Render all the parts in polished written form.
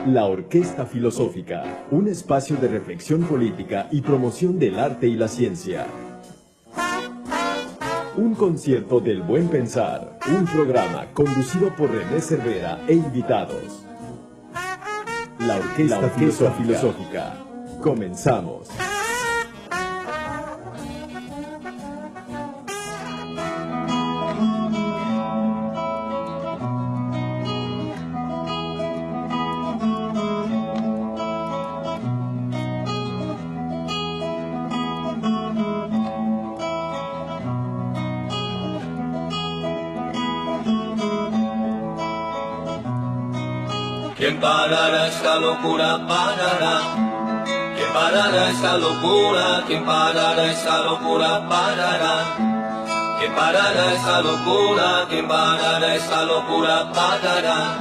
La Orquesta Filosófica, un espacio de reflexión política y promoción del arte y la ciencia. Un concierto del buen pensar, un programa conducido por René Cervera e invitados. La Orquesta Filosófica. Comenzamos. ¿Quién parará esta locura? Parará. ¿Quién parará esta locura? ¿Quién parará esta locura? Parará. ¿Quién parará esta locura? ¿Quién parará esta locura? Parará.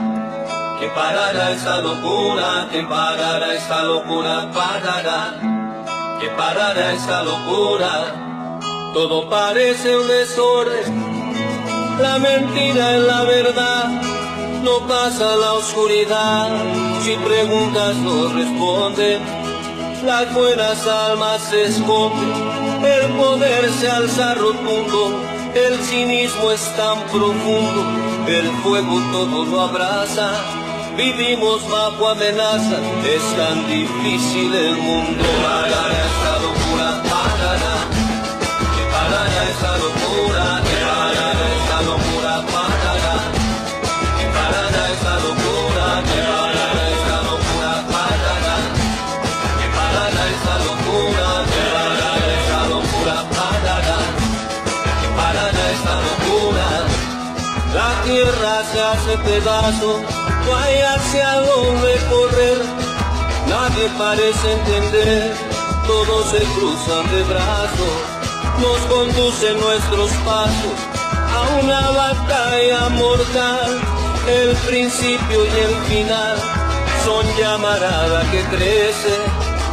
¿Quién parará esta locura? ¿Quién parará esta locura? Parará. ¿Quién parará esta locura? Todo parece un desorden, la mentira es la verdad. No pasa la oscuridad, si preguntas no responden. Las buenas almas se esconden, el poder se alza rotundo. El cinismo es tan profundo, el fuego todo lo abraza. Vivimos bajo amenaza, es tan difícil el mundo. Parará esta locura, parará. Que parará esta locura, que parará esta locura, parará. Esta locura, que parará esta locura, parará. Que parará esta locura, que parará esta locura, parará. Que parará esta locura. La tierra se hace pedazos, no hay hacia dónde correr. Nadie parece entender, todos se cruzan de brazos. Nos conducen nuestros pasos a una batalla mortal. El principio y el final son llamarada que crece.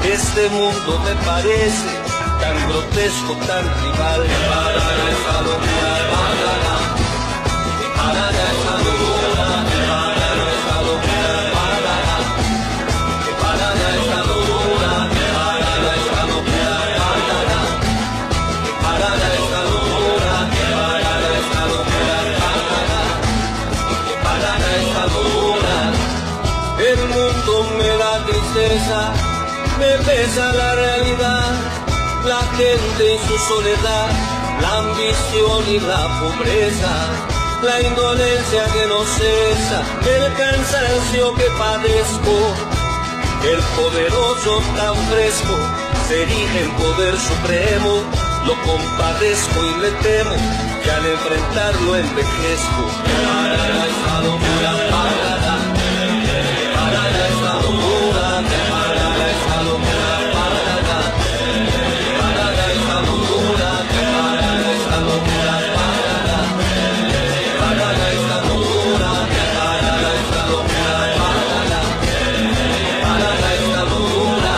Este mundo me parece tan grotesco, tan rival. Que parará esta locura, parará. Que parará esta locura, que parará esta locura, parará. Que parará esta locura, que parará esta locura, parará. Que parará esta locura, que parará esta locura, parará. Parará esta locura. El mundo me da tristeza, me pesa la realidad, la gente y su soledad, la ambición y la pobreza, la indolencia que no cesa, el cansancio que padezco. El poderoso tan fresco se erige en poder supremo. Lo compadezco y le temo, que al enfrentarlo envejezco. Parará esta locura, parará. Parará esta locura, parará esta locura, parará. Parará esta locura, parará esta locura, parará. Parará esta locura, parará esta locura, parará. Parará esta locura.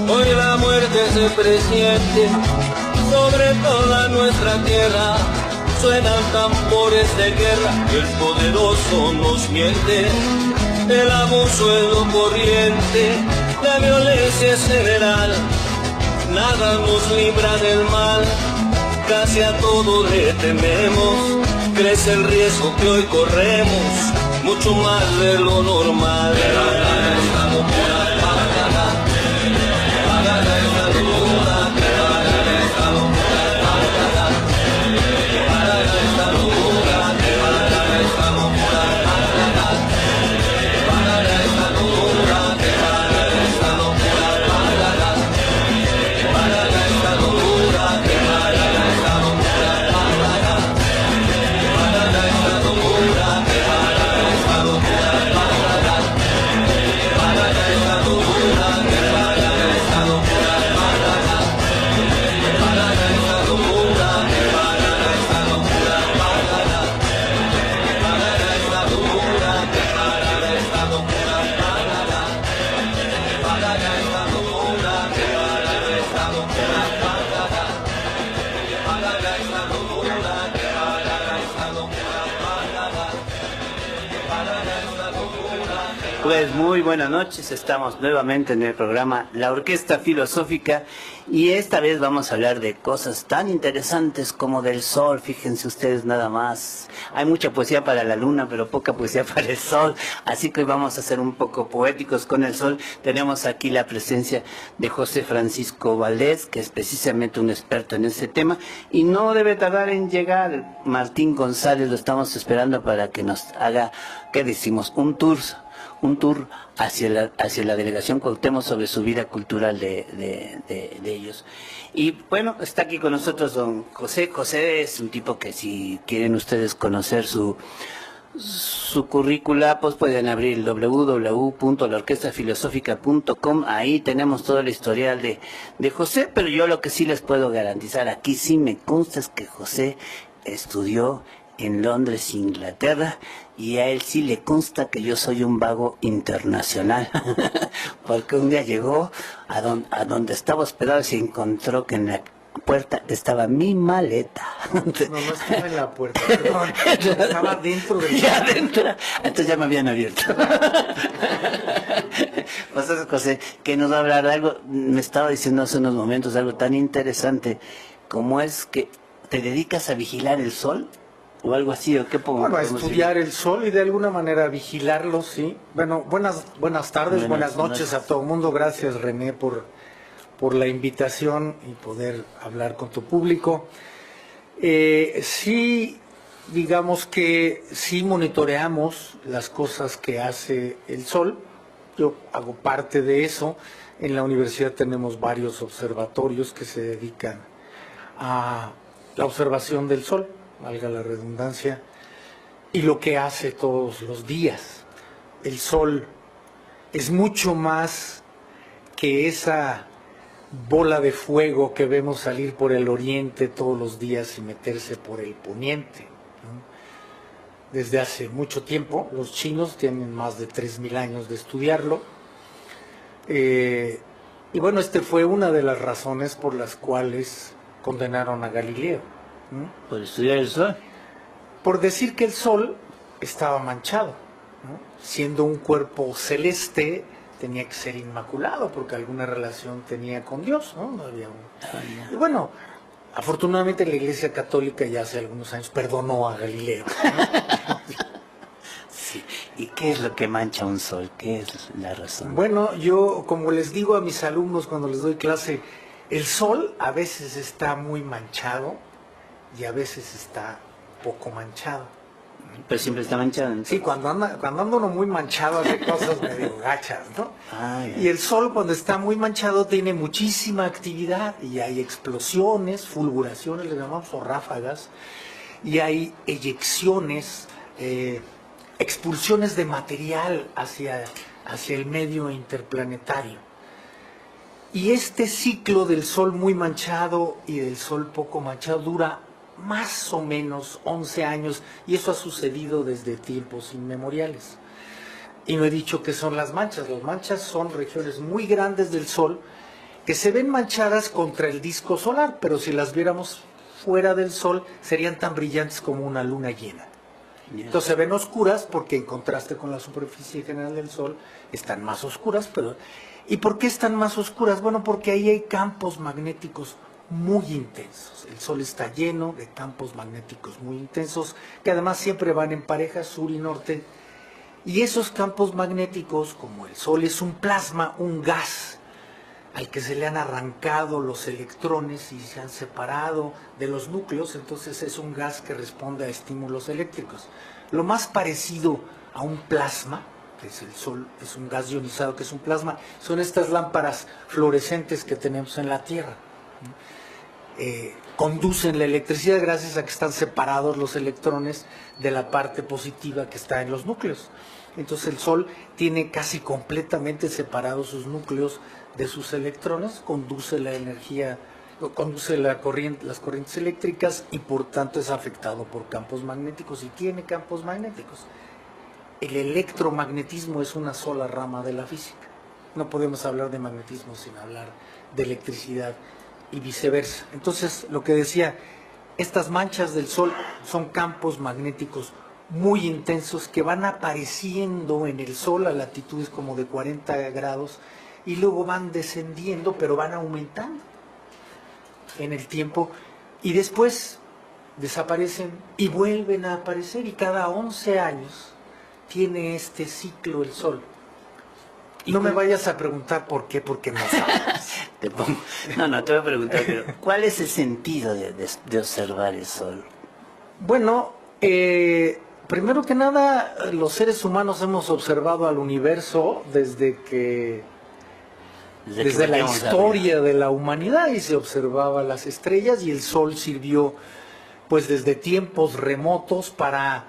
Hoy la muerte se presiente sobre toda nuestra tierra, suenan tambores de guerra, el poderoso nos miente, el abuso es lo corriente, la violencia es general, nada nos libra del mal, casi a todo le tememos, crece el riesgo que hoy corremos, mucho más de lo normal. Parará esta locura, parará. Parará esta locura, parará esta locura, parará. Parará esta locura, parará esta locura, parará. Parará esta locura, parará esta locura, parará. Parará esta locura, parará esta locura, parará. Parará esta locura, parará esta locura, parará. Pues muy buenas noches, estamos nuevamente en el programa La Orquesta Filosófica y esta vez vamos a hablar de cosas tan interesantes como del sol, fíjense ustedes nada más. Hay mucha poesía para la luna, pero poca poesía para el sol, así que hoy vamos a ser un poco poéticos con el sol. Tenemos aquí la presencia de José Francisco Valdés, que es precisamente un experto en este tema, y no debe tardar en llegar Martín González, lo estamos esperando para que nos haga, ¿qué decimos? Un tour hacia la delegación Cuauhtémoc sobre su vida cultural de ellos. Y bueno, está aquí con nosotros don José. José es un tipo que, si quieren ustedes conocer su currícula, pues pueden abrir www.laorquestafilosófica.com. Ahí tenemos todo el historial de José, pero yo lo que sí les puedo garantizar, aquí sí me consta, es que José estudió en Londres, Inglaterra, y a él sí le consta que yo soy un vago internacional, porque un día llegó a donde estaba hospedado y se encontró que en la puerta estaba mi maleta. No estaba en la puerta, perdón, estaba dentro del... Ya adentro, entonces ya me habían abierto. Pues José, que nos va a hablar de algo, me estaba diciendo hace unos momentos algo tan interesante, como es que te dedicas a vigilar el sol, o algo así, ¿o qué pongo? Bueno, a estudiar el sol y de alguna manera vigilarlo, sí. Bueno, buenas tardes, buenas noches a todo el mundo. Gracias, René, por la invitación y poder hablar con tu público. Sí, digamos que sí monitoreamos las cosas que hace el sol. Yo hago parte de eso. En la universidad tenemos varios observatorios que se dedican a la observación del sol, valga la redundancia, y lo que hace todos los días. El sol es mucho más que esa bola de fuego que vemos salir por el oriente todos los días y meterse por el poniente, ¿no? Desde hace mucho tiempo, los chinos tienen más de 3.000 años de estudiarlo, y bueno, fue una de las razones por las cuales condenaron a Galileo, ¿no? ¿Por estudiar el sol? Por decir que el sol estaba manchado, ¿no? Siendo un cuerpo celeste, tenía que ser inmaculado porque alguna relación tenía con Dios, ¿no? No había Y bueno, afortunadamente la Iglesia Católica ya hace algunos años perdonó a Galileo, ¿no? Sí. ¿Y qué es lo que mancha un sol? ¿Qué es la razón? Bueno, yo, como les digo a mis alumnos cuando les doy clase, el sol a veces está muy manchado y a veces está poco manchado. Pero siempre está manchado, ¿no? Sí, cuando anda uno muy manchado hace cosas medio gachas, ¿no? Y el sol, cuando está muy manchado, tiene muchísima actividad y hay explosiones, fulguraciones, le llamamos, o ráfagas, y hay eyecciones, expulsiones de material hacia el medio interplanetario. Y este ciclo del sol muy manchado y del sol poco manchado dura más o menos 11 años, y eso ha sucedido desde tiempos inmemoriales. Y no he dicho que son las manchas son regiones muy grandes del sol que se ven manchadas contra el disco solar, pero si las viéramos fuera del sol serían tan brillantes como una luna llena. Entonces se ven oscuras porque, en contraste con la superficie general del sol, están más oscuras. ¿Y por qué están más oscuras? Bueno, porque ahí hay campos magnéticos muy intensos. El sol está lleno de campos magnéticos muy intensos, que además siempre van en pareja, sur y norte. Y esos campos magnéticos, como el sol es un plasma, un gas, al que se le han arrancado los electrones y se han separado de los núcleos, entonces es un gas que responde a estímulos eléctricos. Lo más parecido a un plasma, que es el sol, es un gas ionizado que es un plasma, son estas lámparas fluorescentes que tenemos en la Tierra. Conducen la electricidad gracias a que están separados los electrones de la parte positiva que está en los núcleos. Entonces el sol tiene casi completamente separados sus núcleos de sus electrones, conduce la energía, conduce las corrientes eléctricas, y por tanto es afectado por campos magnéticos y tiene campos magnéticos. El electromagnetismo es una sola rama de la física. No podemos hablar de magnetismo sin hablar de electricidad y viceversa. Entonces, lo que decía, estas manchas del sol son campos magnéticos muy intensos que van apareciendo en el Sol a latitudes como de 40 grados y luego van descendiendo, pero van aumentando en el tiempo y después desaparecen y vuelven a aparecer, y cada 11 años tiene este ciclo el Sol. No me vayas a preguntar por qué, porque no sabes. Te voy a preguntar, pero ¿cuál es el sentido de observar el Sol? Bueno, primero que nada, los seres humanos hemos observado al universo desde la historia de la humanidad, y se observaba las estrellas, y el Sol sirvió pues desde tiempos remotos para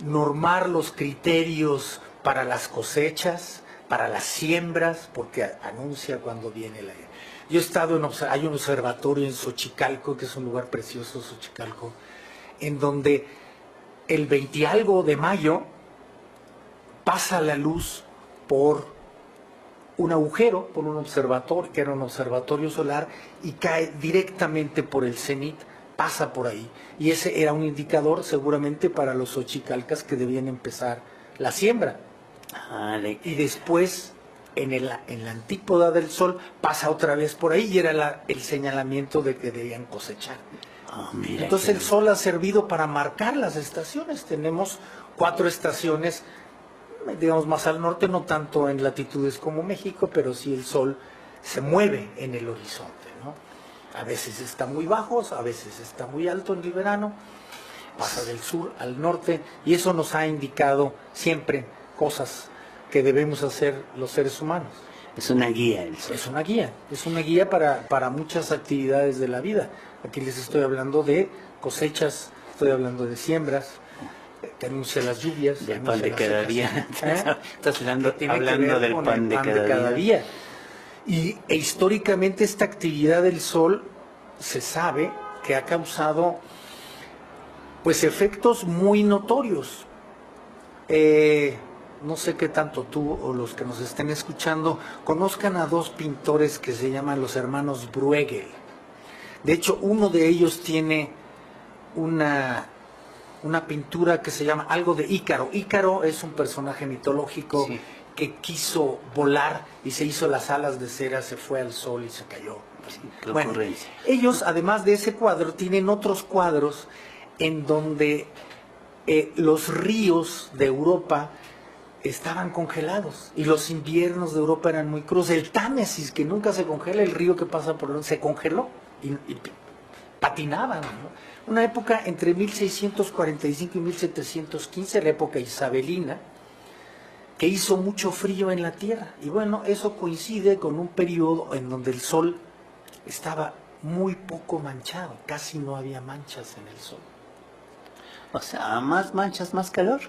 normar los criterios para las cosechas, para las siembras, porque anuncia cuando viene la... Yo he estado hay un observatorio en Xochicalco, que es un lugar precioso, Xochicalco, en donde el 20 y algo de mayo pasa la luz por un agujero, por un observatorio, que era un observatorio solar, y cae directamente por el cenit, pasa por ahí. Y ese era un indicador seguramente para los xochicalcas que debían empezar la siembra. Y después, en la antípoda del Sol, pasa otra vez por ahí, y era el señalamiento de que debían cosechar. Entonces el Sol ha servido para marcar las estaciones. Tenemos 4 estaciones, digamos más al norte, no tanto en latitudes como México, pero sí el Sol se mueve en el horizonte, ¿no? A veces está muy bajo, a veces está muy alto en el verano, pasa del sur al norte, y eso nos ha indicado siempre cosas que debemos hacer los seres humanos. Es una guía el Sol. Es una guía para muchas actividades de la vida. Aquí les estoy hablando de cosechas, estoy hablando de siembras, que anuncia las lluvias. Del pan de cada día. Estás hablando del pan de cada día. E históricamente esta actividad del Sol se sabe que ha causado pues efectos muy notorios. No sé qué tanto tú o los que nos estén escuchando conozcan a 2 pintores que se llaman los hermanos Bruegel. De hecho, uno de ellos tiene una pintura que se llama algo de Ícaro. Ícaro es un personaje mitológico, sí, que quiso volar y se hizo las alas de cera, se fue al Sol y se cayó. Sí, bueno, ellos, además de ese cuadro, tienen otros cuadros en donde los ríos de Europa estaban congelados y los inviernos de Europa eran muy crudos. El Támesis, que nunca se congela, el río que pasa por donde se congeló y patinaban, ¿no? Una época entre 1645 y 1715, la época isabelina, que hizo mucho frío en la Tierra. Y bueno, eso coincide con un periodo en donde el Sol estaba muy poco manchado, casi no había manchas en el Sol. O sea, más manchas, más calor.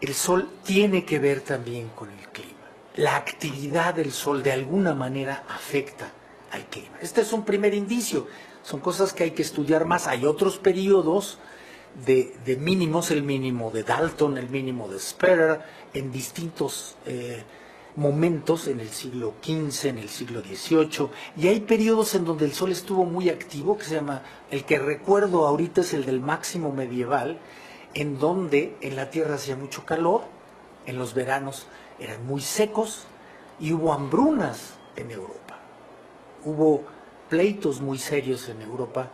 El Sol tiene que ver también con el clima. La actividad del Sol de alguna manera afecta al clima. Este es un primer indicio. Son cosas que hay que estudiar más. Hay otros periodos de mínimos, el mínimo de Dalton, el mínimo de Spare, en distintos momentos, en el siglo XV, en el siglo XVIII, y hay periodos en donde el Sol estuvo muy activo, que se llama, el que recuerdo ahorita es el del máximo medieval, en donde en la Tierra hacía mucho calor, en los veranos eran muy secos, y hubo hambrunas en Europa. Hubo pleitos muy serios en Europa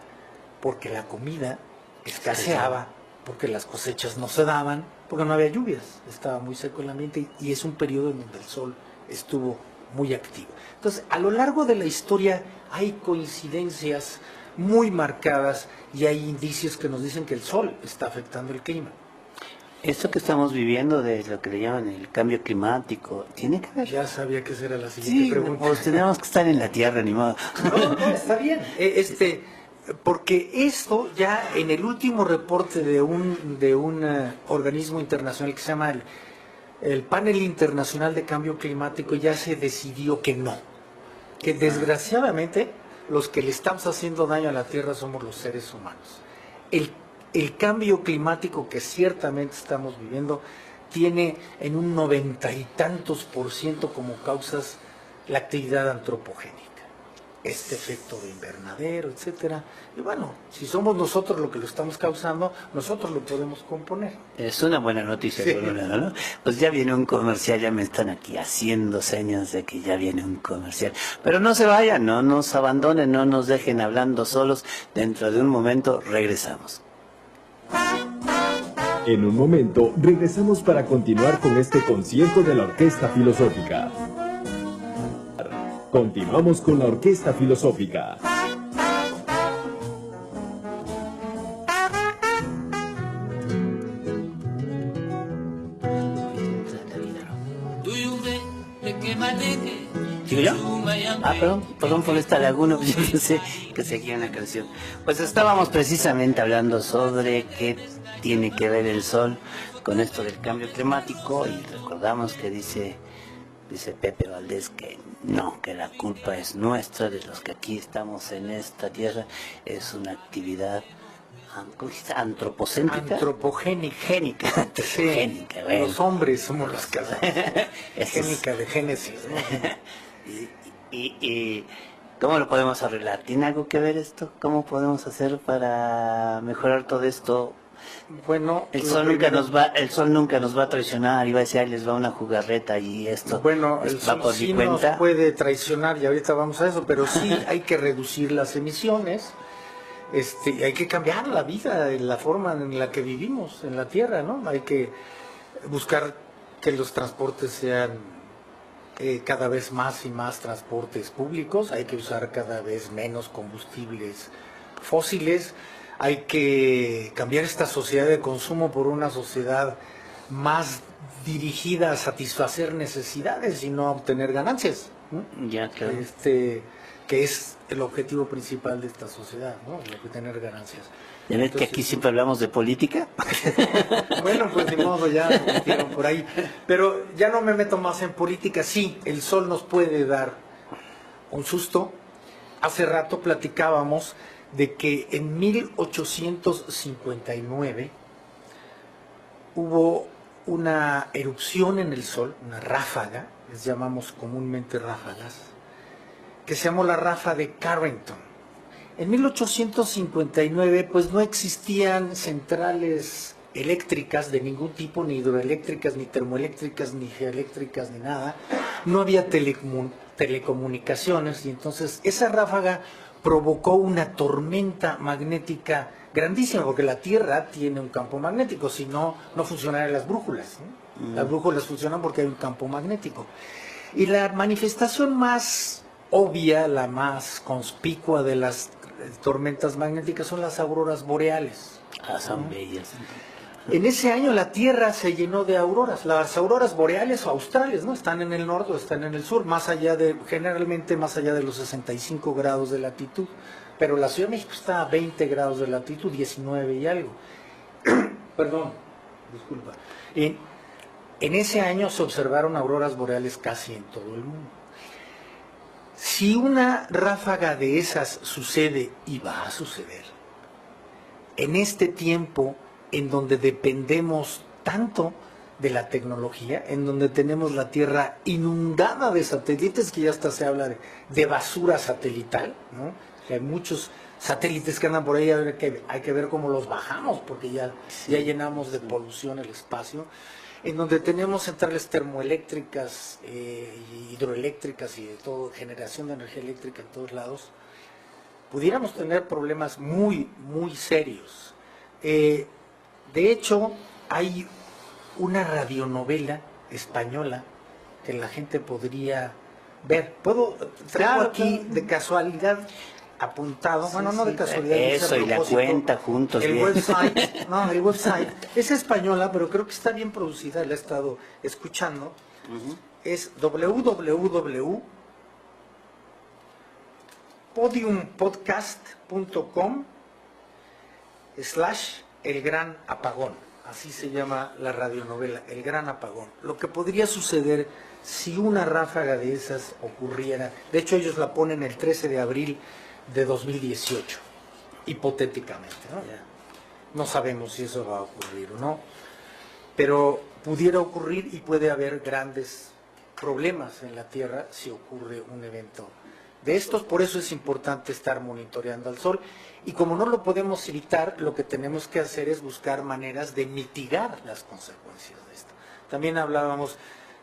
porque la comida escaseaba, porque las cosechas no se daban, porque no había lluvias, estaba muy seco el ambiente, y es un periodo en donde el Sol estuvo muy activo. Entonces, a lo largo de la historia hay coincidencias muy marcadas y hay indicios que nos dicen que el Sol está afectando el clima. Esto que estamos viviendo de lo que le llaman el cambio climático, ¿tiene que ver? Ya sabía que esa era la siguiente pregunta. Pues tenemos que estar en la Tierra, ni modo. No, está bien. Porque esto ya en el último reporte de un organismo internacional que se llama el Panel Internacional de Cambio Climático, ya se decidió que no. Que desgraciadamente los que le estamos haciendo daño a la Tierra somos los seres humanos. El cambio climático que ciertamente estamos viviendo tiene en un 90 y tantos % como causas la actividad antropogénica. este efecto de invernadero, etcétera. Y bueno, si somos nosotros lo que lo estamos causando, nosotros lo podemos componer. Es una buena noticia, Sí. por un lado, ¿no? Pues ya viene un comercial, ya me están aquí haciendo señas de que ya viene un comercial. Pero no se vayan, no nos abandonen, no nos dejen hablando solos. Dentro de un momento regresamos. En un momento regresamos para continuar con este concierto de la Orquesta Filosófica. Continuamos con la Orquesta Filosófica. ¿Sigo yo? Ah, perdón por esta laguna, yo pensé que seguía una canción. Pues estábamos precisamente hablando sobre qué tiene que ver el sol con esto del cambio climático y recordamos que dice Pepe Valdés que no, que la culpa es nuestra, de los que aquí estamos en esta tierra, es una actividad antropocéntrica. Antropogénica. Sí. Génica, bueno. Los hombres somos los que hacemos. Eso es. Génica de Génesis, ¿no? y ¿cómo lo podemos arreglar? ¿Tiene algo que ver esto? ¿Cómo podemos hacer para mejorar todo esto? Bueno, El sol nunca nos va a traicionar y va a decir, ahí les va una jugarreta y esto bueno, les el va sol por mi sí cuenta. nos puede traicionar y ahorita vamos a eso, pero sí hay que reducir las emisiones. Hay que cambiar la vida, la forma en la que vivimos en la Tierra, ¿no? Hay que buscar que los transportes sean cada vez más y más transportes públicos, hay que usar cada vez menos combustibles fósiles, hay que cambiar esta sociedad de consumo por una sociedad más dirigida a satisfacer necesidades y no a obtener ganancias, ¿no? Ya, claro. Que es el objetivo principal de esta sociedad, ¿no? Tener ganancias. ¿Ya ves que aquí siempre hablamos de política? Bueno, pues de modo, ya me metieron por ahí. Pero ya no me meto más en política. Sí, el sol nos puede dar un susto. Hace rato platicábamos de que en 1859 hubo una erupción en el sol, una ráfaga, les llamamos comúnmente ráfagas, que se llamó la ráfaga de Carrington. En 1859 pues no existían centrales eléctricas de ningún tipo, ni hidroeléctricas, ni termoeléctricas, ni geoeléctricas, ni nada. No había telecomunicaciones y entonces esa ráfaga provocó una tormenta magnética grandísima, porque la Tierra tiene un campo magnético, si no, no funcionarían las brújulas, ¿no? Las brújulas funcionan porque hay un campo magnético. Y la manifestación más obvia, la más conspicua de las tormentas magnéticas son las auroras boreales. Ah, son bellas. En ese año la Tierra se llenó de auroras. Las auroras boreales o australes, ¿no? Están en el norte o están en el sur, generalmente más allá de los 65 grados de latitud. Pero la Ciudad de México está a 20 grados de latitud, 19 y algo. Perdón, disculpa. En ese año se observaron auroras boreales casi en todo el mundo. Si una ráfaga de esas sucede, y va a suceder, en este tiempo en donde dependemos tanto de la tecnología, en donde tenemos la Tierra inundada de satélites, que ya hasta se habla de basura satelital, ¿no? Que hay muchos satélites que andan por ahí, hay que ver cómo los bajamos, porque ya llenamos de polución el espacio, en donde tenemos centrales termoeléctricas, hidroeléctricas y de todo, generación de energía eléctrica en todos lados, pudiéramos tener problemas muy, muy serios. De hecho, hay una radionovela española que la gente podría ver. Traigo aquí de casualidad apuntado, bueno, no de casualidad. Eso, y la cuenta juntos. El website es española, pero creo que está bien producida, la he estado escuchando. Es www.podiumpodcast.com/El Gran Apagón. Así se llama la radionovela, El Gran Apagón. Lo que podría suceder si una ráfaga de esas ocurriera. De hecho, ellos la ponen el 13 de abril de 2018, hipotéticamente, ¿no? No sabemos si eso va a ocurrir o no, pero pudiera ocurrir y puede haber grandes problemas en la Tierra si ocurre un evento de estos. Por eso es importante estar monitoreando al sol. Y como no lo podemos evitar, lo que tenemos que hacer es buscar maneras de mitigar las consecuencias de esto. También hablábamos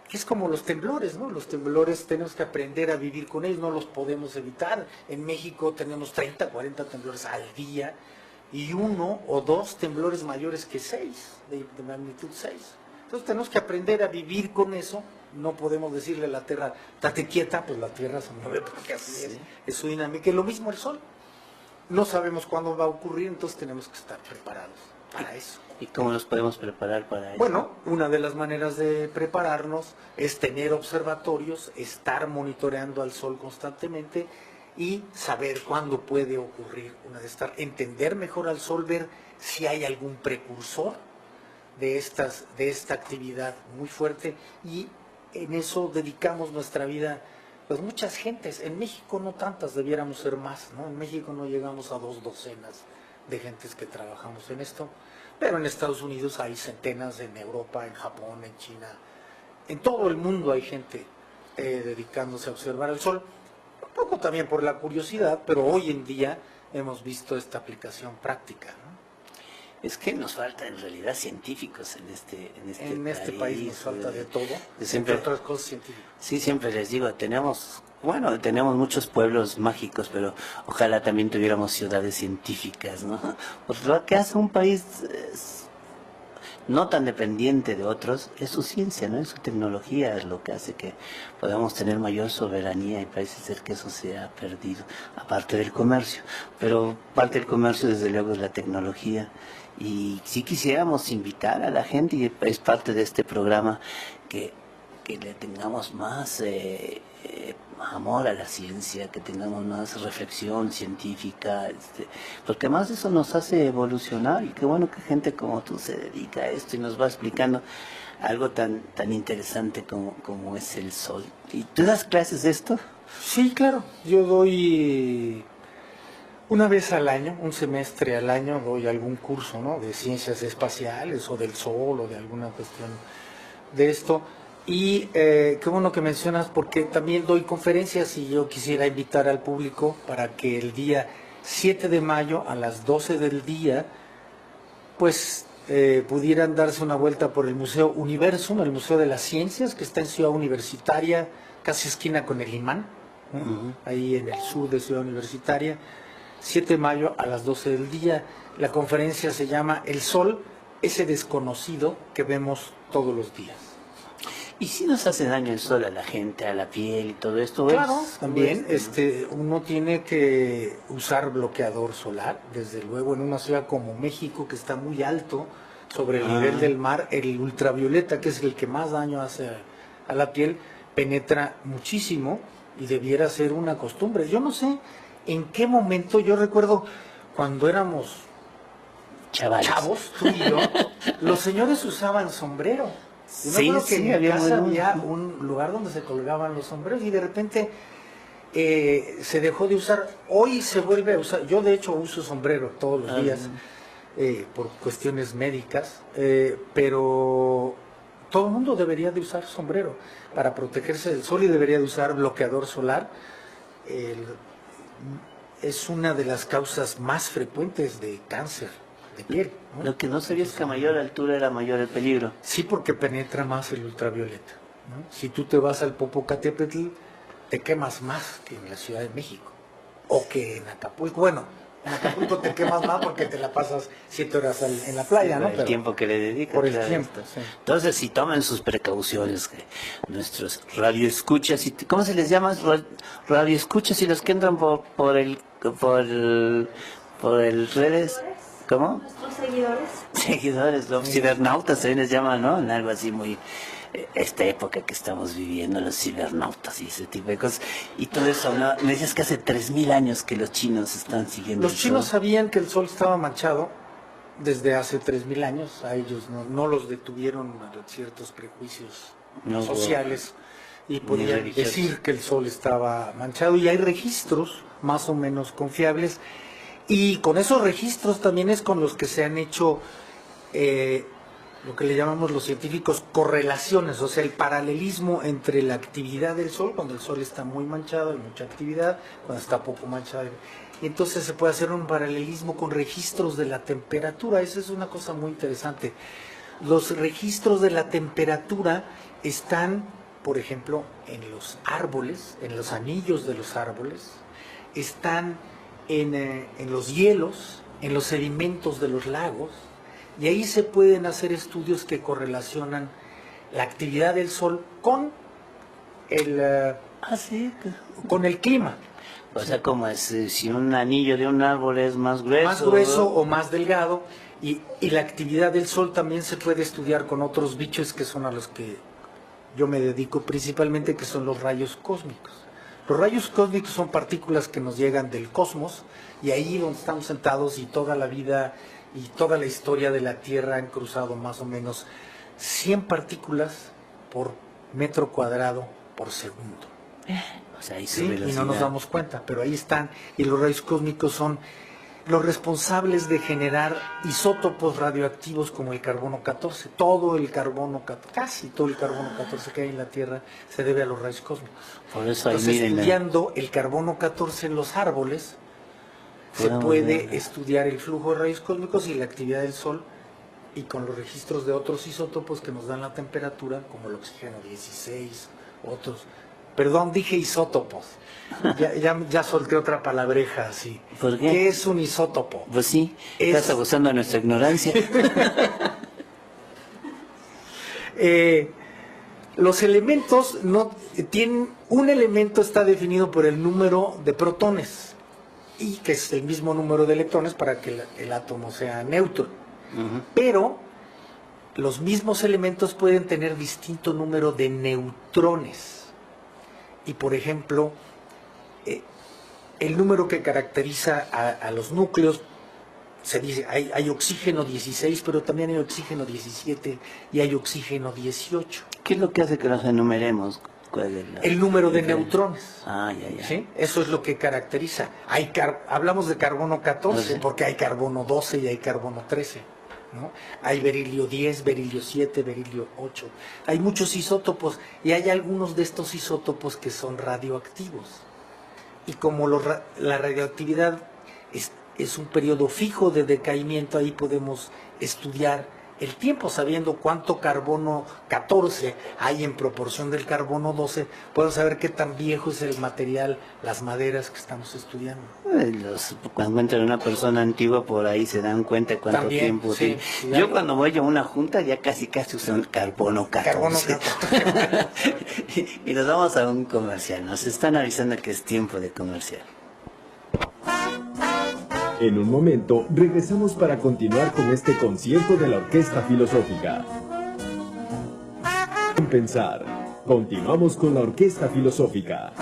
que es como los temblores, ¿no? Los temblores tenemos que aprender a vivir con ellos, no los podemos evitar. En México tenemos 30, 40 temblores al día y 1 o 2 temblores mayores que 6, de magnitud 6. Entonces tenemos que aprender a vivir con eso. No podemos decirle a la Tierra, date quieta, pues la Tierra se mueve porque así es su dinámica. Y lo mismo el Sol. No sabemos cuándo va a ocurrir, entonces tenemos que estar preparados para eso. ¿Y cómo nos podemos preparar para eso? Bueno, una de las maneras de prepararnos es tener observatorios, estar monitoreando al Sol constantemente y saber cuándo puede ocurrir una de estas, entender mejor al Sol, ver si hay algún precursor de esta actividad muy fuerte, y en eso dedicamos nuestra vida. Pues muchas gentes, en México no tantas, debiéramos ser más, ¿no? En México no llegamos a 2 docenas de gentes que trabajamos en esto, pero en Estados Unidos hay centenas, en Europa, en Japón, en China, en todo el mundo hay gente dedicándose a observar el Sol, un poco también por la curiosidad, pero hoy en día hemos visto esta aplicación práctica, ¿no? Es que nos falta en realidad científicos en este país nos falta de todo, siempre, entre otras cosas científicas. Sí, siempre les digo, tenemos muchos pueblos mágicos, pero ojalá también tuviéramos ciudades científicas, ¿no? Pues lo que hace un país no tan dependiente de otros es su ciencia, ¿no? Es su tecnología, es lo que hace que podamos tener mayor soberanía, y parece ser que eso se ha perdido, aparte del comercio. Pero parte del comercio, desde luego, es la tecnología. Y si quisiéramos invitar a la gente, y es parte de este programa, que le tengamos más amor a la ciencia, que tengamos más reflexión científica, porque además eso nos hace evolucionar, y qué bueno que gente como tú se dedica a esto y nos va explicando algo tan interesante como es el Sol. ¿Y tú das clases de esto? Sí, claro, yo doy una vez al año, un semestre al año, doy algún curso, ¿no?, de ciencias espaciales o del Sol o de alguna cuestión de esto. Y qué bueno que mencionas, porque también doy conferencias, y yo quisiera invitar al público para que el día 7 de mayo a las 12 del día pues pudieran darse una vuelta por el Museo Universum, el Museo de las Ciencias, que está en Ciudad Universitaria, casi esquina con el Imán, ¿no? Ahí en el sur de Ciudad Universitaria. 7 de mayo a las 12 del día. La conferencia se llama El Sol, ese desconocido que vemos todos los días. ¿Y si nos hace daño el Sol a la gente, a la piel y todo esto? Claro, también uno tiene que usar bloqueador solar, desde luego en una ciudad como México, que está muy alto sobre el nivel del mar. El ultravioleta, que es el que más daño hace a la piel, penetra muchísimo y debiera ser una costumbre. Yo no sé en qué momento, yo recuerdo cuando éramos chavos, tú y yo, los señores usaban sombrero. Yo me acuerdo que en mi casa había un lugar donde se colgaban los sombreros, y de repente se dejó de usar. Hoy se vuelve a usar. Yo de hecho uso sombrero todos los días por cuestiones médicas, pero todo el mundo debería de usar sombrero para protegerse del sol, y debería de usar bloqueador solar. Es una de las causas más frecuentes de cáncer de piel, ¿no? Lo que no sabía es que a mayor altura era mayor el peligro. Sí, porque penetra más el ultravioleta, ¿no? Si tú te vas al Popocatépetl, te quemas más que en la Ciudad de México, o que en Acapulco. Bueno, en Acapulco te quemas más porque te la pasas 7 horas en la playa, ¿no? Por el tiempo que le dedican. Por el tiempo, sí. Entonces, si toman sus precauciones, que nuestros radioescuchas, ¿cómo se les llama? Radioescuchas, y los que entran por el redes, ¿cómo? Nuestros seguidores. Seguidores, los cibernautas también les llaman, ¿no? En algo así muy... esta época que estamos viviendo, los cibernautas y ese tipo de cosas. Y todo eso, ¿no? Me decías que hace 3000 años que los chinos están siguiendo. Los chinos sabían que el sol estaba manchado desde hace 3000 años. A ellos no los detuvieron ciertos prejuicios sociales, y podían decir que el sol estaba manchado, y hay registros más o menos confiables, y con esos registros también es con los que se han hecho lo que le llamamos los científicos correlaciones, o sea, el paralelismo entre la actividad del Sol, cuando el Sol está muy manchado, hay mucha actividad, cuando está poco manchado. Y entonces se puede hacer un paralelismo con registros de la temperatura. Esa es una cosa muy interesante. Los registros de la temperatura están, por ejemplo, en los árboles, en los anillos de los árboles, están en los hielos, en los sedimentos de los lagos, y ahí se pueden hacer estudios que correlacionan la actividad del Sol con con el clima. O sea, como si un anillo de un árbol es más grueso. Más grueso o más delgado, y la actividad del Sol también se puede estudiar con otros bichos que son a los que yo me dedico principalmente, que son los rayos cósmicos. Los rayos cósmicos son partículas que nos llegan del cosmos, y ahí donde estamos sentados y toda la vida y toda la historia de la Tierra han cruzado más o menos 100 partículas por metro cuadrado por segundo. O sea, ahí ¿Sí? Y no nos damos cuenta, pero ahí están, y los rayos cósmicos son los responsables de generar isótopos radioactivos como el carbono 14. Todo el carbono, casi todo el carbono 14 que hay en la Tierra se debe a los rayos cósmicos. Por eso ahí Entonces, miren, estudiando el carbono 14 en los árboles, se puede estudiar el flujo de rayos cósmicos y la actividad del Sol, y con los registros de otros isótopos que nos dan la temperatura, como el oxígeno 16, otros. Perdón, dije isótopos. Ya solté otra palabreja así. ¿Por qué? ¿Qué es un isótopo? Pues sí, estás abusando de nuestra ignorancia. Los elementos no tienen, un elemento está definido por el número de protones, y que es el mismo número de electrones para que el átomo sea neutro. Pero los mismos elementos pueden tener distinto número de neutrones. Y por ejemplo, el número que caracteriza a los núcleos, se dice, hay oxígeno 16, pero también hay oxígeno 17 y hay oxígeno 18. ¿Qué es lo que hace que los enumeremos? El número de neutrones. Ya. ¿Sí? Eso es lo que caracteriza. Hablamos de carbono 14 porque hay carbono 12 y hay carbono 13. ¿No? Hay berilio 10, berilio 7, berilio 8. Hay muchos isótopos, y hay algunos de estos isótopos que son radioactivos. Y como la radioactividad es un periodo fijo de decaimiento, ahí podemos estudiar el tiempo, sabiendo cuánto carbono 14 hay en proporción del carbono 12, podemos saber qué tan viejo es el material, las maderas que estamos estudiando. Cuando encuentran una persona antigua, por ahí se dan cuenta cuánto También, tiempo sí, tiene. Yo cuando voy a una junta ya casi uso el carbono 14. Y nos vamos a un comercial. Nos están avisando que es tiempo de comercial. En un momento regresamos para continuar con este concierto de la Orquesta Filosófica. En Pensar, continuamos con la Orquesta Filosófica.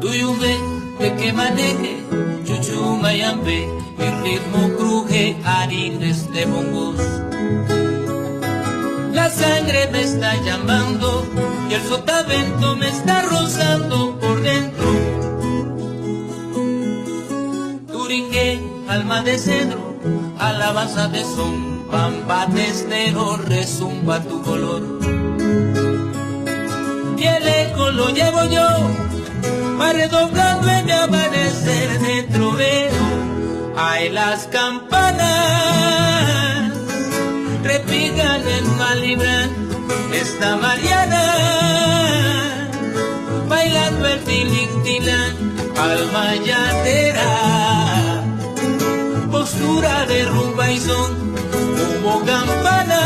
Tuyumbe, de que maneje, chuchu mayambe, el ritmo cruje, alegres de bongos. La sangre me está llamando y el sotavento me está rozando por dentro. Turingué, alma de cedro, alabanza de son, pampa testero, resumba tu color. Y el eco lo llevo yo, va redoblando en mi amanecer de trovero. Ay, las campanas repican en Malibran esta Mariana, bailando el tilintilán, alma llanera, postura de rumba y son como campana,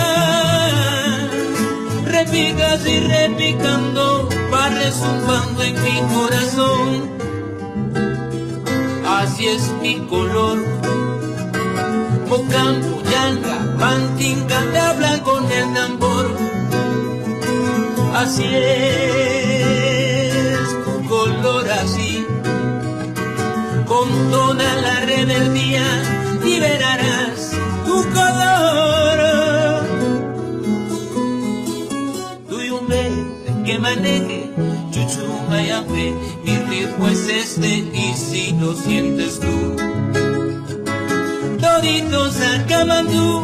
repicas y repicando, va rezumbando en mi corazón. Así es mi color, Ocampo, Yanga, Mantinga, te hablan con el tambor. Así es tu color, así, con toda la rebeldía liberarás tu color. Tuyumbe, que maneje, chuchu mayambe, lo sientes tú. Toditos a Camandú,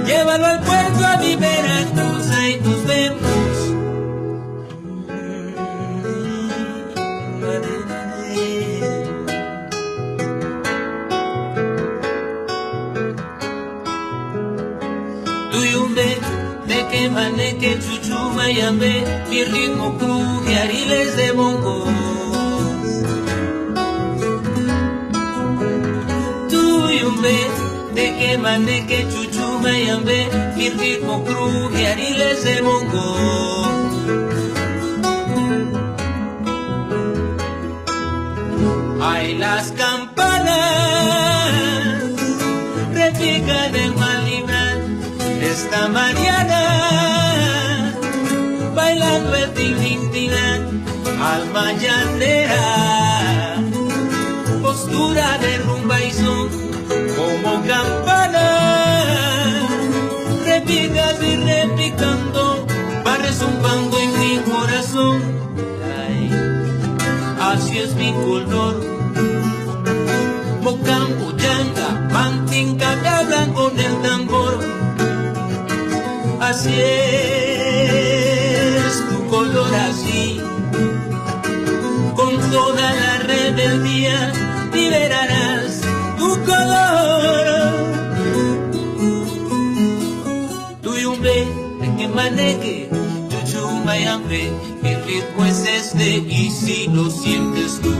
llévalo al puerto a mi Veracruz, ahí nos vemos. Tuyumbe, de que maneque, chuchuma y ambe, mi ritmo cruje, ariles de bongos. Tuyumbe, de que maneque, chuchuma y ambe, mi ritmo cruje, ariles de bongos. Ay, las campanas repican en Malibran esta mañana, bailando el tilintina, alma llanera, postura de rumba y son como campana, repicas y repicando, va rezumbando en mi corazón. Ay, así es mi color, Mocambo, Yanga, Mantinca, que hablan con el tambor. Así es tu color, así, con toda la rebeldía, liberarás tu color. Tuyumbe, de que maneque, chuchuma y hambre, mi ritmo es este y si lo sientes tú.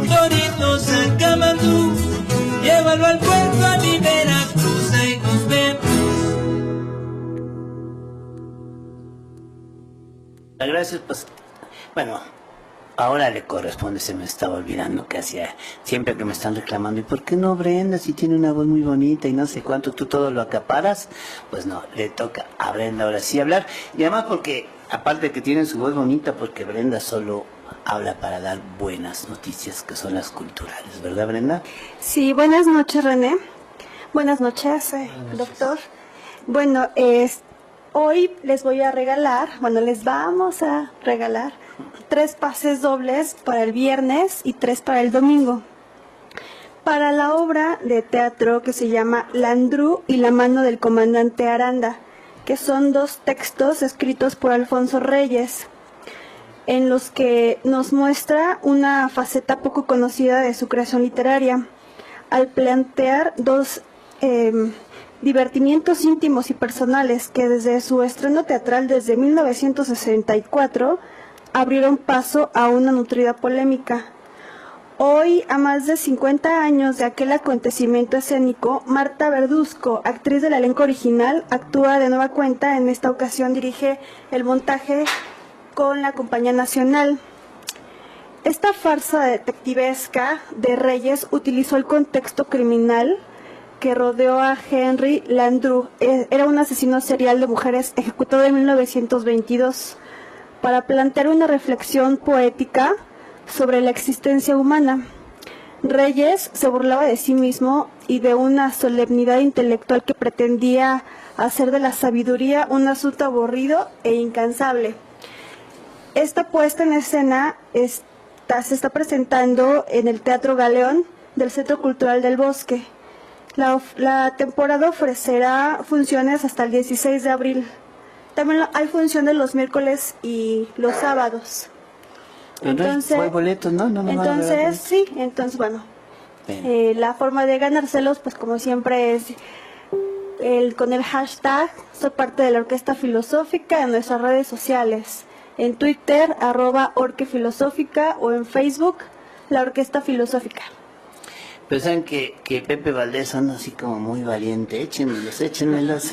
Doritos a Camandú, llévalo al puerto a mi Veracruz, ahí nos vemos. Gracias, pues, bueno, ahora le corresponde, se me estaba olvidando que hacía, siempre que me están reclamando, ¿y por qué no Brenda si tiene una voz muy bonita y no sé cuánto, tú todo lo acaparas? Pues no, le toca a Brenda ahora sí hablar, y además porque, aparte de que tiene su voz bonita, porque Brenda solo habla para dar buenas noticias, que son las culturales, ¿verdad, Brenda? Sí, buenas noches, René. Buenas noches, doctor. Bueno, hoy les voy a regalar, les vamos a regalar 3 pases dobles para el viernes y 3 para el domingo. Para la obra de teatro que se llama Landru y la mano del comandante Aranda, que son 2 textos escritos por Alfonso Reyes, en los que nos muestra una faceta poco conocida de su creación literaria, al plantear 2 divertimientos íntimos y personales que desde su estreno teatral desde 1964 abrieron paso a una nutrida polémica. Hoy, a más de 50 años de aquel acontecimiento escénico, Marta Verduzco, actriz del elenco original, actúa de nueva cuenta. En esta ocasión dirige el montaje con la Compañía Nacional. Esta farsa detectivesca de Reyes utilizó el contexto criminal que rodeó a Henry Landru. Era un asesino serial de mujeres ejecutado en 1922 para plantear una reflexión poética sobre la existencia humana. Reyes se burlaba de sí mismo y de una solemnidad intelectual que pretendía hacer de la sabiduría un asunto aburrido e incansable. Esta puesta en escena se está presentando en el Teatro Galeón del Centro Cultural del Bosque. La temporada ofrecerá funciones hasta el 16 de abril. También hay funciones los miércoles y los sábados. Entonces, ¿hay boletos? No, entonces sí, entonces bueno, la forma de ganárselos, pues como siempre es con el hashtag soy parte de la Orquesta Filosófica en nuestras redes sociales, en Twitter @orquefilosófica o en Facebook la Orquesta Filosófica. Pero saben que Pepe Valdés anda así como muy valiente, échenmelos.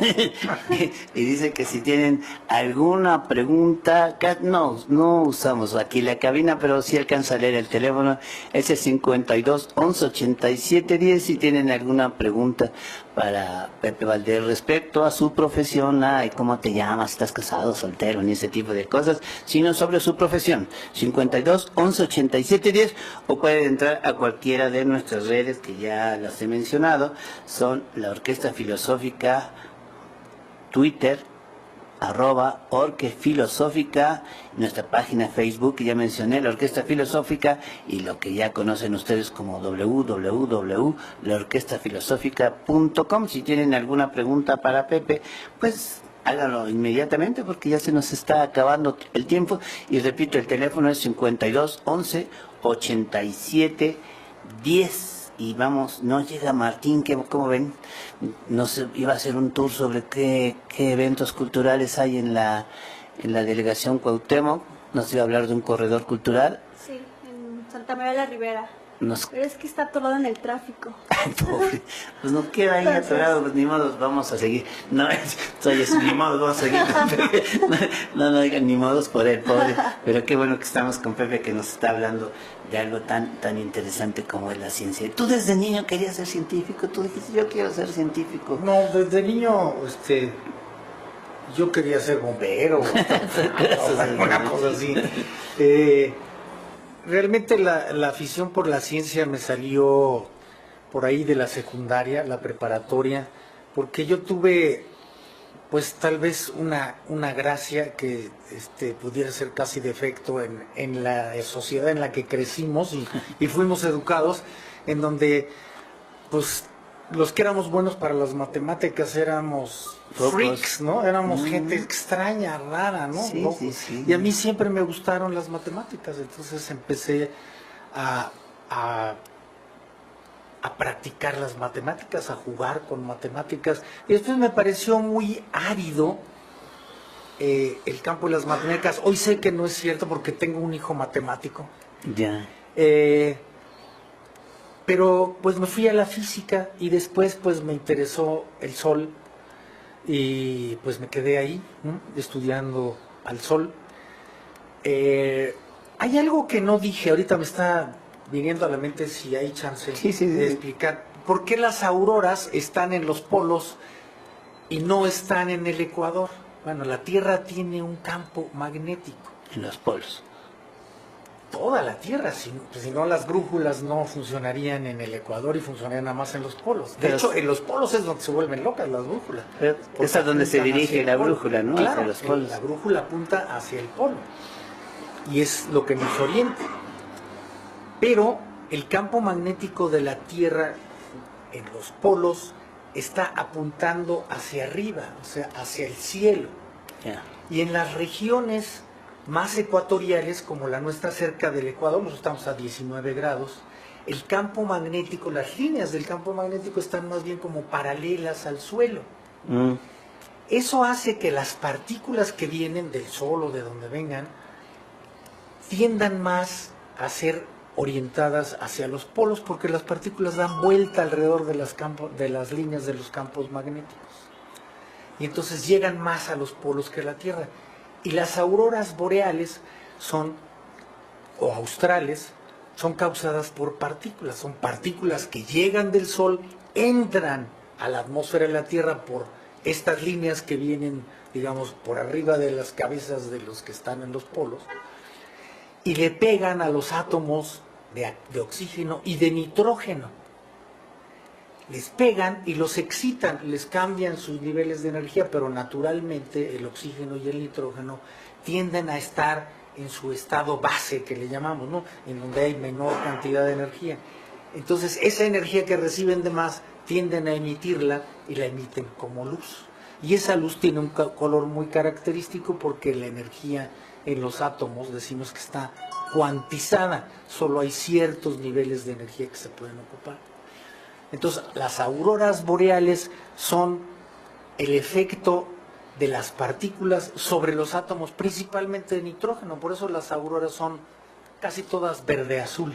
Y dice que si tienen alguna pregunta, no usamos aquí la cabina, pero sí alcanza a leer el teléfono, ese 52 11 87 10, si tienen alguna pregunta para Pepe Valdés respecto a su profesión, cómo te llamas, estás casado, soltero, ni ese tipo de cosas, sino sobre su profesión, 52 11 87 10, o pueden entrar a cualquiera de nuestras redes que ya las he mencionado, son la Orquesta Filosófica, Twitter, @orquefilosófica, nuestra página Facebook, que ya mencioné, la Orquesta Filosófica, y lo que ya conocen ustedes como www.laorquestafilosófica.com. Si tienen alguna pregunta para Pepe, pues háganlo inmediatamente porque ya se nos está acabando el tiempo. Y repito, el teléfono es 52 11 87 10. Y vamos, no llega Martín, que como ven, nos iba a hacer un tour sobre qué eventos culturales hay en la delegación Cuauhtémoc. Nos iba a hablar de un corredor cultural. Sí, en Santa María de la Ribera. Nos... Pero es que está atorado en el tráfico. Pobre, pues no queda ahí atorado, pues ni modo, vamos a seguir. No, ni modo, vamos a seguir con Pepe. No digan ni modos por él, pobre. Pero qué bueno que estamos con Pepe, que nos está hablando de algo tan interesante como es la ciencia. Tú desde niño querías ser científico, tú dijiste, yo quiero ser científico. No, desde niño, yo quería ser bombero, o alguna cosa así. Realmente la afición por la ciencia me salió por ahí de la secundaria, la preparatoria, porque yo tuve, pues tal vez una gracia que pudiera ser casi defecto en la sociedad en la que crecimos y fuimos educados, en donde, pues, los que éramos buenos para las matemáticas éramos freaks, ¿no? Éramos gente extraña, rara, ¿no? Sí, sí, sí. Y a mí siempre me gustaron las matemáticas, entonces empecé a practicar las matemáticas, a jugar con matemáticas. Y después me pareció muy árido el campo de las matemáticas. Hoy sé que no es cierto porque tengo un hijo matemático. Ya. Pero pues me fui a la física y después pues me interesó el sol y pues me quedé ahí, ¿no? Estudiando al sol. Hay algo que no dije, ahorita me está viniendo a la mente, si hay chance de explicar por qué las auroras están en los polos y no están en el ecuador. Bueno, la Tierra tiene un campo magnético. En los polos. Toda la Tierra, si no las brújulas no funcionarían en el ecuador y funcionarían nada más en los polos. De hecho, en los polos es donde se vuelven locas las brújulas. Es a donde se dirige la brújula, ¿no? Claro, hacia los polos. La brújula apunta hacia el polo y es lo que nos orienta. Pero el campo magnético de la Tierra en los polos está apuntando hacia arriba, o sea, hacia el cielo. Yeah. Y en las regiones más ecuatoriales, como la nuestra cerca del Ecuador, nosotros estamos a 19 grados, el campo magnético, las líneas del campo magnético están más bien como paralelas al suelo. Eso hace que las partículas que vienen del Sol o de donde vengan tiendan más a ser orientadas hacia los polos, porque las partículas dan vuelta alrededor de las líneas de los campos magnéticos. Y entonces llegan más a los polos que la Tierra. Y las auroras boreales o australes, son causadas por partículas. Son partículas que llegan del Sol, entran a la atmósfera de la Tierra por estas líneas que vienen, digamos, por arriba de las cabezas de los que están en los polos, y le pegan a los átomos de oxígeno y de nitrógeno. Les pegan y los excitan, les cambian sus niveles de energía, pero naturalmente el oxígeno y el nitrógeno tienden a estar en su estado base, que le llamamos, ¿no? En donde hay menor cantidad de energía. Entonces, esa energía que reciben de más, tienden a emitirla y la emiten como luz. Y esa luz tiene un color muy característico porque la energía en los átomos decimos que está cuantizada, solo hay ciertos niveles de energía que se pueden ocupar. Entonces, las auroras boreales son el efecto de las partículas sobre los átomos, principalmente de nitrógeno. Por eso las auroras son casi todas verde-azul,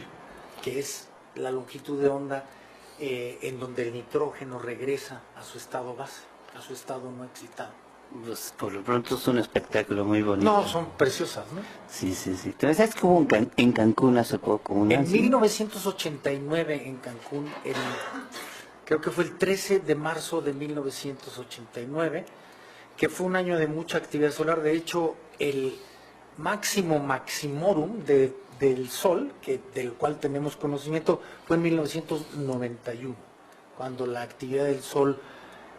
que es la longitud de onda en donde el nitrógeno regresa a su estado base, a su estado no excitado. Pues por lo pronto es un espectáculo muy bonito. No, son preciosas, ¿no? Sí. Entonces, ¿sabes que hubo en Cancún hace poco? En 1989 en Cancún, creo que fue el 13 de marzo de 1989, que fue un año de mucha actividad solar. De hecho, el máximo maximorum del Sol, del cual tenemos conocimiento, fue en 1991, cuando la actividad del Sol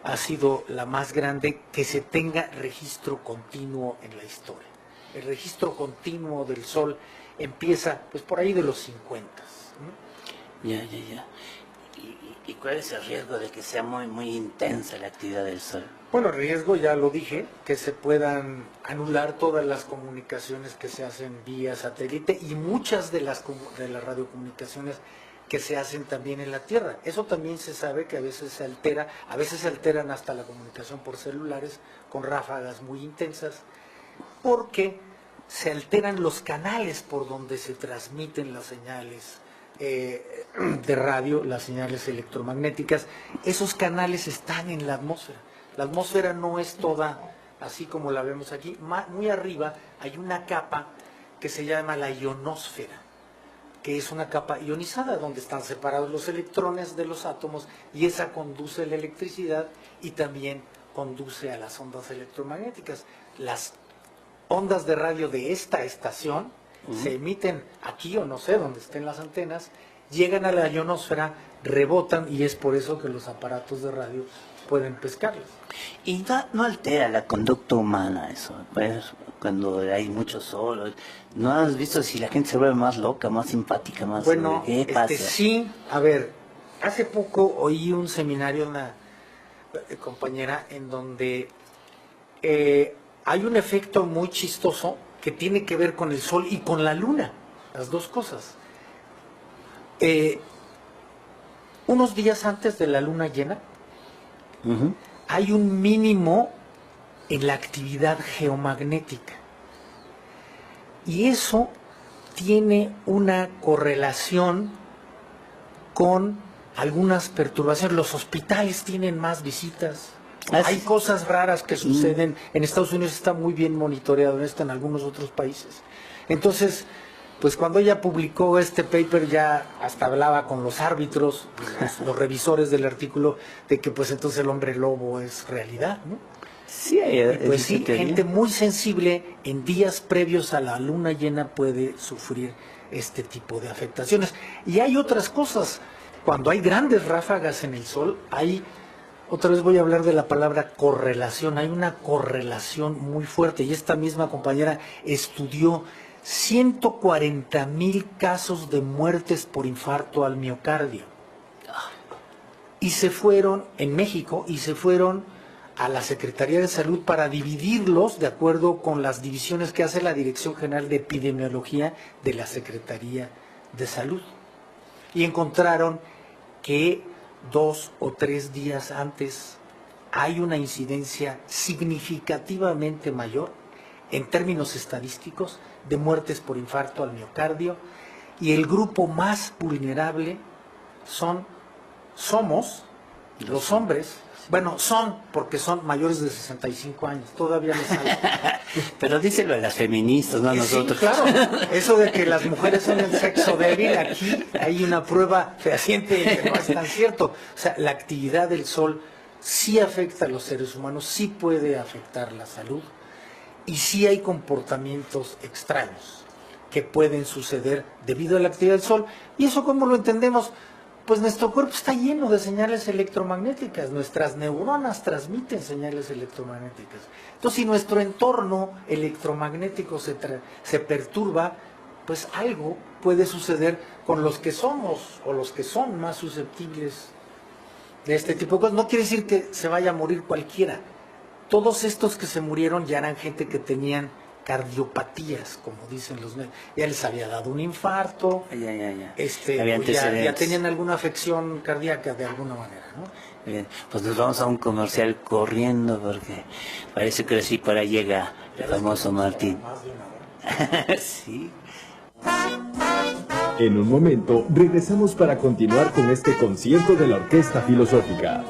ha sido la más grande que se tenga registro continuo en la historia. El registro continuo del Sol empieza pues por ahí de los 50. Ya. ¿Y cuál es el riesgo de que sea muy intensa la actividad del Sol? Bueno, el riesgo, ya lo dije, que se puedan anular todas las comunicaciones que se hacen vía satélite y muchas de las radiocomunicaciones que se hacen también en la Tierra. Eso también se sabe que a veces se alteran hasta la comunicación por celulares con ráfagas muy intensas, porque se alteran los canales por donde se transmiten las señales de radio, las señales electromagnéticas. Esos canales están en la atmósfera. La atmósfera no es toda así como la vemos aquí. Muy arriba hay una capa que se llama la ionosfera, que es una capa ionizada donde están separados los electrones de los átomos, y esa conduce la electricidad y también conduce a las ondas electromagnéticas. Las ondas de radio de esta estación se emiten aquí o no sé donde estén las antenas, llegan a la ionosfera, rebotan, y es por eso que los aparatos de radio pueden pescarlas. Y no altera la conducta humana eso, pues, cuando hay mucho sol. ¿No has visto si la gente se vuelve más loca, más simpática, más... Bueno, ¿qué pasa? sí, a ver, hace poco oí un seminario de una compañera en donde hay un efecto muy chistoso que tiene que ver con el Sol y con la Luna, las dos cosas. Unos días antes de la luna llena, hay un mínimo en la actividad geomagnética. Y eso tiene una correlación con algunas perturbaciones. Los hospitales tienen más visitas. Hay cosas raras que suceden. En Estados Unidos está muy bien monitoreado esto, en algunos otros países. Entonces, pues cuando ella publicó este paper, ya hasta hablaba con los árbitros, los revisores del artículo, de que pues entonces el hombre lobo es realidad, ¿no? Sí, pues sí, gente muy sensible en días previos a la luna llena puede sufrir este tipo de afectaciones. Y hay otras cosas. Cuando hay grandes ráfagas en el Sol, otra vez voy a hablar de la palabra correlación. Hay una correlación muy fuerte, y esta misma compañera estudió 140,000 casos de muertes por infarto al miocardio. Y se fueron en México, y se fueron a la Secretaría de Salud para dividirlos de acuerdo con las divisiones que hace la Dirección General de Epidemiología de la Secretaría de Salud. Y encontraron que 2 o 3 días antes hay una incidencia significativamente mayor en términos estadísticos de muertes por infarto al miocardio, y el grupo más vulnerable somos los hombres. Bueno, porque son mayores de 65 años, todavía les sale. Pero díselo a las feministas, no a nosotros. Sí, claro, eso de que las mujeres son el sexo débil, aquí hay una prueba fehaciente de que no es tan cierto. O sea, la actividad del Sol sí afecta a los seres humanos, sí puede afectar la salud, y sí hay comportamientos extraños que pueden suceder debido a la actividad del Sol. ¿Y eso cómo lo entendemos? Pues nuestro cuerpo está lleno de señales electromagnéticas, nuestras neuronas transmiten señales electromagnéticas. Entonces, si nuestro entorno electromagnético se perturba, pues algo puede suceder con los que somos o los que son más susceptibles de este tipo de cosas. No quiere decir que se vaya a morir cualquiera. Todos estos que se murieron ya eran gente que tenían cardiopatías, como dicen los médicos. Ya les había dado un infarto, ya tenían alguna afección cardíaca de alguna manera, ¿no? Bien, pues nos vamos a un comercial corriendo, porque parece que sí, para ahí llega el famoso Martín. Sí. En un momento regresamos para continuar con este concierto de la Orquesta Filosófica.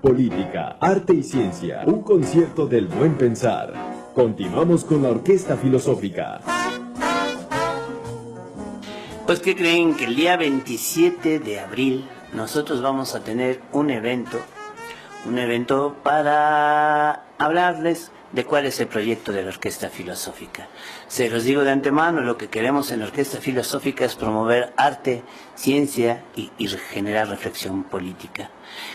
Política, arte y ciencia, un concierto del buen pensar. Continuamos con la Orquesta Filosófica. Pues que creen que el día 27 de abril nosotros vamos a tener un evento para hablarles de cuál es el proyecto de la Orquesta Filosófica. Se los digo de antemano, lo que queremos en la Orquesta Filosófica es promover arte, ciencia y generar reflexión política.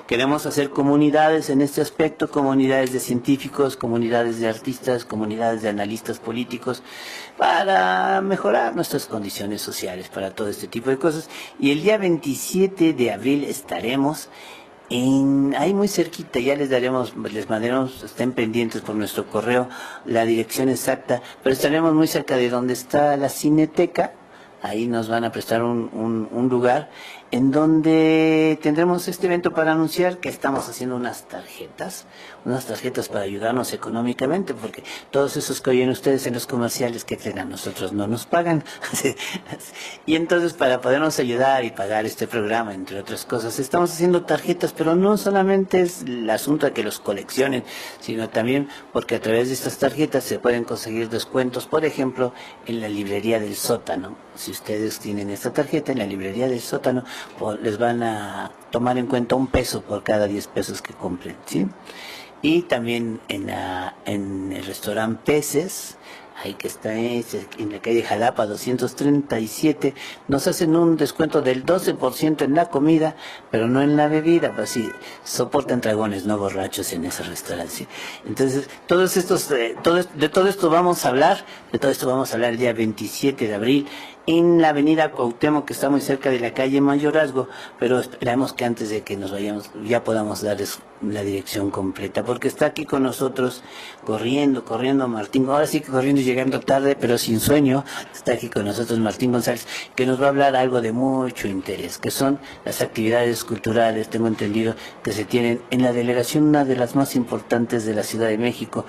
Queremos hacer comunidades en este aspecto, comunidades de científicos, comunidades de artistas, comunidades de analistas políticos, para mejorar nuestras condiciones sociales, para todo este tipo de cosas. Y el día 27 de abril estaremos ahí muy cerquita, ya les mandaremos, estén pendientes por nuestro correo la dirección exacta, pero estaremos muy cerca de donde está la Cineteca. Ahí nos van a prestar un lugar en donde tendremos este evento para anunciar que estamos haciendo unas tarjetas para ayudarnos económicamente, porque todos esos que oyen ustedes en los comerciales, que creen, a nosotros no nos pagan. Y entonces, para podernos ayudar y pagar este programa, entre otras cosas, estamos haciendo tarjetas, pero no solamente es el asunto de que los coleccionen, sino también porque a través de estas tarjetas se pueden conseguir descuentos, por ejemplo, en la librería del sótano. Si ustedes tienen esta tarjeta en la librería del sótano, les van a tomar en cuenta $1 por cada 10 pesos que compren, ¿sí? Y también en el restaurante Peces, ahí que está en la calle Jalapa 237, nos hacen un descuento del 12% en la comida, pero no en la bebida, pues sí, soportan dragones, no borrachos en ese restaurante, ¿sí? Entonces, de todo esto vamos a hablar el día 27 de abril, en la avenida Cuauhtémoc, que está muy cerca de la calle Mayorazgo, pero esperamos que antes de que nos vayamos ya podamos darles la dirección completa, porque está aquí con nosotros corriendo Martín, ahora sí que corriendo y llegando tarde, pero sin sueño, está aquí con nosotros Martín González, que nos va a hablar algo de mucho interés, que son las actividades culturales, tengo entendido, que se tienen en la delegación, una de las más importantes de la Ciudad de México,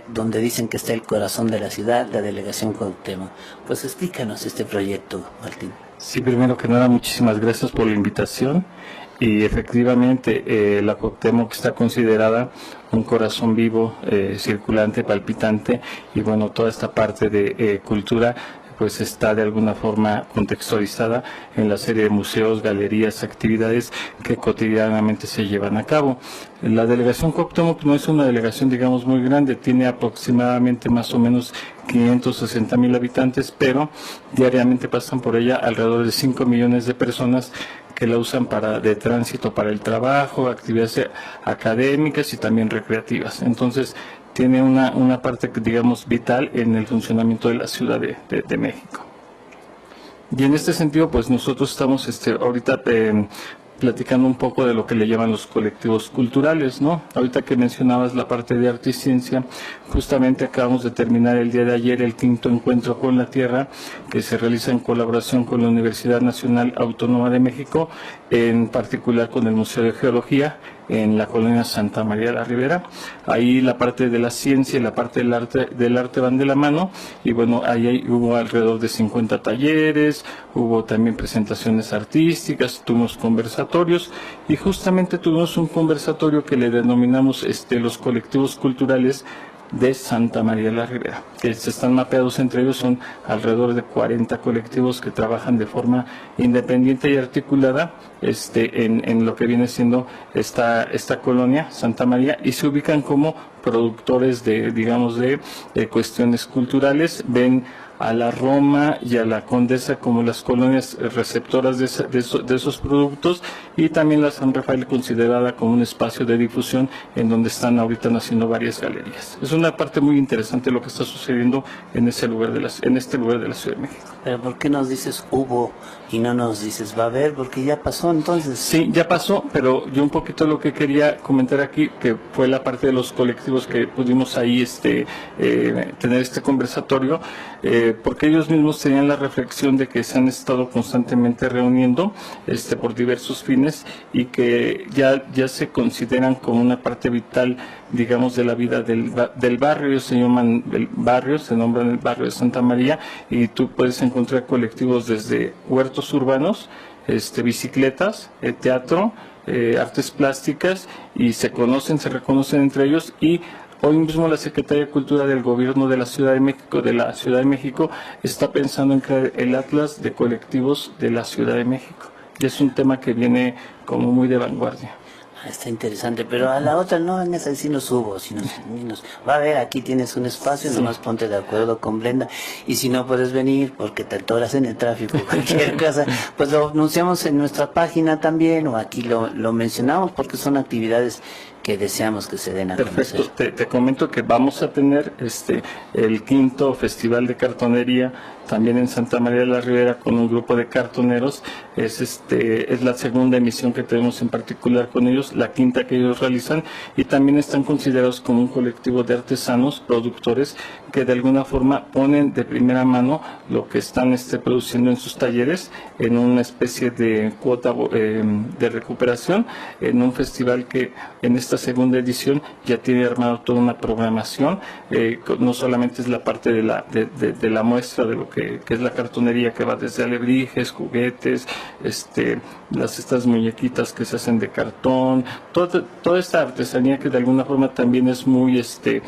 donde dicen que está el corazón de la ciudad, la delegación Cuauhtémoc. Pues explícanos este proyecto, Martín. Sí, primero que nada, muchísimas gracias por la invitación. Y efectivamente, la Cuauhtémoc está considerada un corazón vivo, circulante, palpitante, y bueno, toda esta parte de cultura pues está de alguna forma contextualizada en la serie de museos, galerías, actividades que cotidianamente se llevan a cabo. La delegación Cuauhtémoc no es una delegación, digamos, muy grande, tiene aproximadamente más o menos 560,000 habitantes, pero diariamente pasan por ella alrededor de 5 millones de personas que la usan de tránsito para el trabajo, actividades académicas y también recreativas. Entonces, tiene una parte, digamos, vital en el funcionamiento de la Ciudad de México. Y en este sentido, pues nosotros estamos ahorita platicando un poco de lo que le llaman los colectivos culturales, ¿no? Ahorita que mencionabas la parte de arte y ciencia, justamente acabamos de terminar el día de ayer el 5º Encuentro con la Tierra, que se realiza en colaboración con la Universidad Nacional Autónoma de México, en particular con el Museo de Geología, en la colonia Santa María de la Ribera. Ahí la parte de la ciencia y la parte del arte van de la mano, y bueno, ahí hubo alrededor de 50 talleres, hubo también presentaciones artísticas, tuvimos conversatorios, y justamente tuvimos un conversatorio que le denominamos los colectivos culturales de Santa María de la Ribera, que están mapeados entre ellos, son alrededor de 40 colectivos que trabajan de forma independiente y articulada en lo que viene siendo esta colonia Santa María, y se ubican como productores de cuestiones culturales. Ven a la Roma y a la Condesa como las colonias receptoras de esos productos, y también la San Rafael considerada como un espacio de difusión en donde están ahorita naciendo varias galerías. Es una parte muy interesante lo que está sucediendo en este lugar de la Ciudad de México. Pero ¿por qué nos dices hubo y no nos dices va a haber? Porque ya pasó entonces. Sí, ya pasó, pero yo un poquito lo que quería comentar aquí, que fue la parte de los colectivos que pudimos ahí tener este conversatorio, porque ellos mismos tenían la reflexión de que se han estado constantemente reuniendo por diversos fines, y que ya se consideran como una parte vital, digamos, de la vida del barrio. Ellos se llaman el barrio, se nombran el barrio de Santa María, y tú puedes encontrar colectivos desde huertos urbanos, bicicletas, teatro, artes plásticas, y se reconocen entre ellos. Y hoy mismo la Secretaría de Cultura del Gobierno de la Ciudad de México, está pensando en crear el Atlas de Colectivos de la Ciudad de México. Y es un tema que viene como muy de vanguardia. Está interesante, pero a la otra no, en esa sí no subo, va a ver, aquí tienes un espacio, nomás ponte de acuerdo con Brenda, y si no puedes venir porque te atoras en el tráfico, cualquier cosa, pues lo anunciamos en nuestra página también, o aquí lo mencionamos porque son actividades que deseamos que se den a Perfecto. conocer. Te comento que vamos a tener el 5º Festival de Cartonería también en Santa María de la Ribera con un grupo de cartoneros. Es la segunda emisión que tenemos en particular con ellos, la 5ª que ellos realizan, y también están considerados como un colectivo de artesanos, productores, que de alguna forma ponen de primera mano lo que están produciendo en sus talleres en una especie de cuota de recuperación, en un festival que en esta segunda edición ya tiene armado toda una programación. No solamente es la parte de la muestra de lo que es la cartonería, que va desde alebrijes, juguetes, estas muñequitas que se hacen de cartón, toda esta artesanía que de alguna forma también es muy de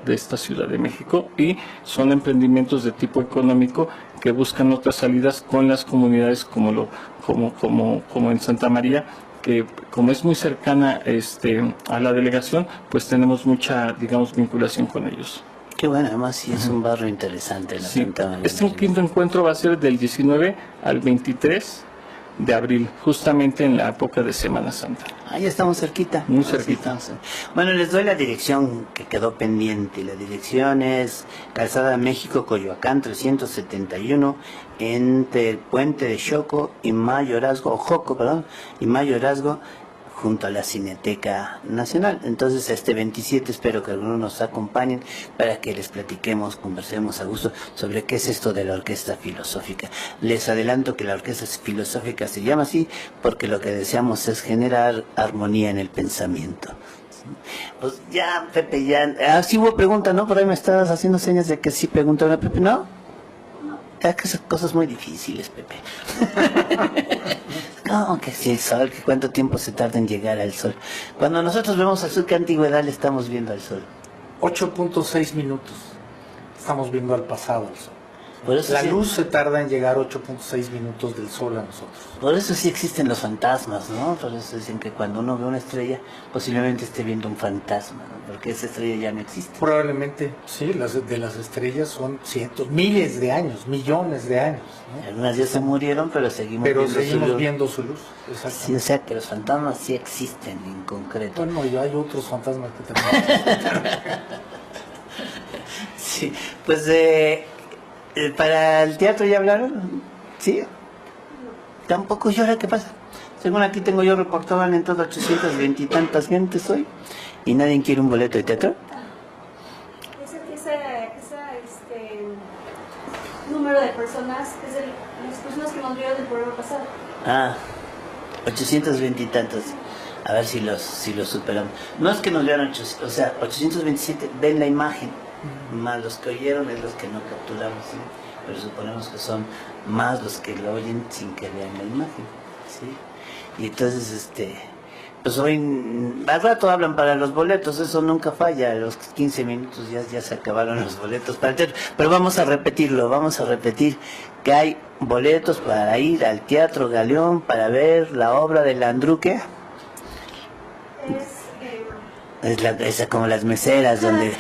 esta Ciudad de México, y son emprendimientos de tipo económico que buscan otras salidas con las comunidades como en Santa María, que como es muy cercana a la delegación, pues tenemos mucha, digamos, vinculación con ellos. Qué bueno, además sí es un barrio interesante. Sí. Este 5º encuentro va a ser del 19 al 23 de abril, justamente en la época de Semana Santa. Ahí estamos cerquita. Muy cerquita. Bueno, les doy la dirección que quedó pendiente. La dirección es Calzada México, Coyoacán, 371, entre el Puente de Joco y Mayorazgo, junto a la Cineteca Nacional. Entonces, este 27 espero que algunos nos acompañen para que les platiquemos, conversemos a gusto sobre qué es esto de la orquesta filosófica. Les adelanto que la orquesta filosófica se llama así porque lo que deseamos es generar armonía en el pensamiento. Pues ya, Pepe, ya... sí hubo pregunta, ¿no? Por ahí me estabas haciendo señas de que sí preguntaron a Pepe, ¿no? Es que son cosas muy difíciles, Pepe. ¿Cómo que sí, el sol? ¿Que cuánto tiempo se tarda en llegar al sol? Cuando nosotros vemos al sol, ¿qué antigüedad le estamos viendo al sol? 8.6 minutos. Estamos viendo al pasado al sol. Por eso La sí, luz se tarda en llegar 8.6 minutos del sol a nosotros. por eso sí existen los fantasmas, ¿no? Por eso dicen que cuando uno ve una estrella, posiblemente esté viendo un fantasma, ¿no? Porque esa estrella ya no existe. Probablemente, sí, de las estrellas son cientos, miles de años, millones de años, ¿no? Algunas ya se murieron, pero seguimos viendo su luz. Sí, Exactamente. o sea que los fantasmas sí existen en concreto. Bueno, y hay otros fantasmas que también. Sí, pues para el teatro ya hablaron, ¿sí? Tampoco llora, ¿qué pasa? Según aquí tengo yo reportado, han entrado 820 y tantas gentes hoy, y nadie quiere un boleto de teatro. Ese número de personas es las personas que nos vieron del programa pasado. Ah, 820 y tantos. A ver si los superamos. No es que nos vean 827 ven la imagen, más los que oyeron es los que no capturamos, ¿sí? Pero suponemos que son más los que lo oyen sin que vean la imagen, ¿sí? Y entonces, pues hoy, al rato hablan para los boletos, eso nunca falla, a los 15 minutos ya se acabaron los boletos para el teatro. Pero vamos a repetir que hay boletos para ir al Teatro Galeón para ver la obra de Landru, Es como las meseras donde...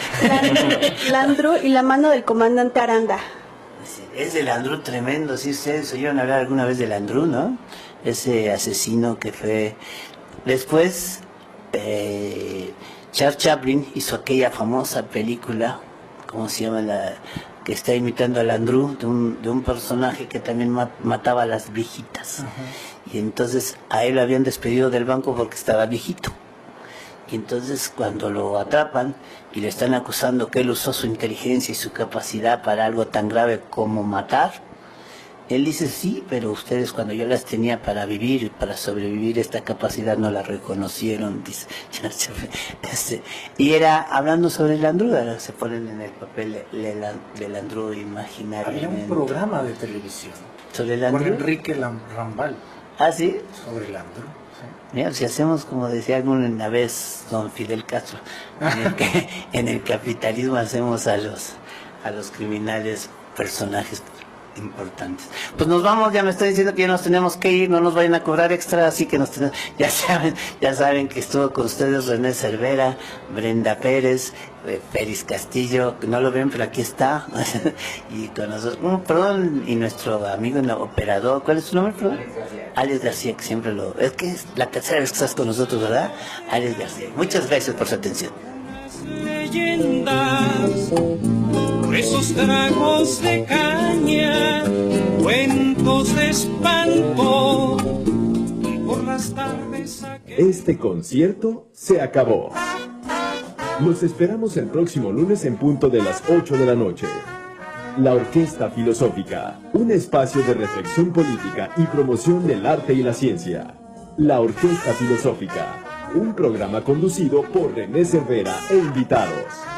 Landru y la mano del comandante Aranda. Es de Landru tremendo, sí, ustedes oyeron hablar alguna vez de Landru, ¿no? Ese asesino que fue... Después, Charles Chaplin hizo aquella famosa película, ¿cómo se llama? Que está imitando a Landru, de un personaje que también mataba a las viejitas. Uh-huh. Y entonces a él lo habían despedido del banco porque estaba viejito. Y entonces cuando lo atrapan y le están acusando que él usó su inteligencia y su capacidad para algo tan grave como matar, él dice, sí, pero ustedes cuando yo las tenía para vivir, para sobrevivir, esta capacidad no la reconocieron, dice. Y era hablando sobre Landru, se ponen en el papel de Landru imaginario. Había un programa de televisión sobre Landru, con Enrique Rambal. ¿Ah, sí? Sobre Landru. Mira, si hacemos como decía alguna vez don Fidel Castro, en el capitalismo hacemos a los criminales personajes importantes. Pues nos vamos, ya me estoy diciendo que ya nos tenemos que ir, no nos vayan a cobrar extra, así que ya saben que estuvo con ustedes René Cervera, Brenda Pérez, Félix Castillo, que no lo ven, pero aquí está, y con nosotros, perdón, y nuestro amigo operador, ¿cuál es su nombre, perdón? Alex García, que siempre es que es la tercera vez que estás con nosotros, ¿verdad? Alex García, muchas gracias por su atención. Leyendas, esos tragos de caña, cuentos de espanto, por las tardes Este concierto se acabó. Los esperamos el próximo lunes en punto de las 8 de la noche. La Orquesta Filosófica, un espacio de reflexión política y promoción del arte y la ciencia. La Orquesta Filosófica, un programa conducido por René Cervera e invitados.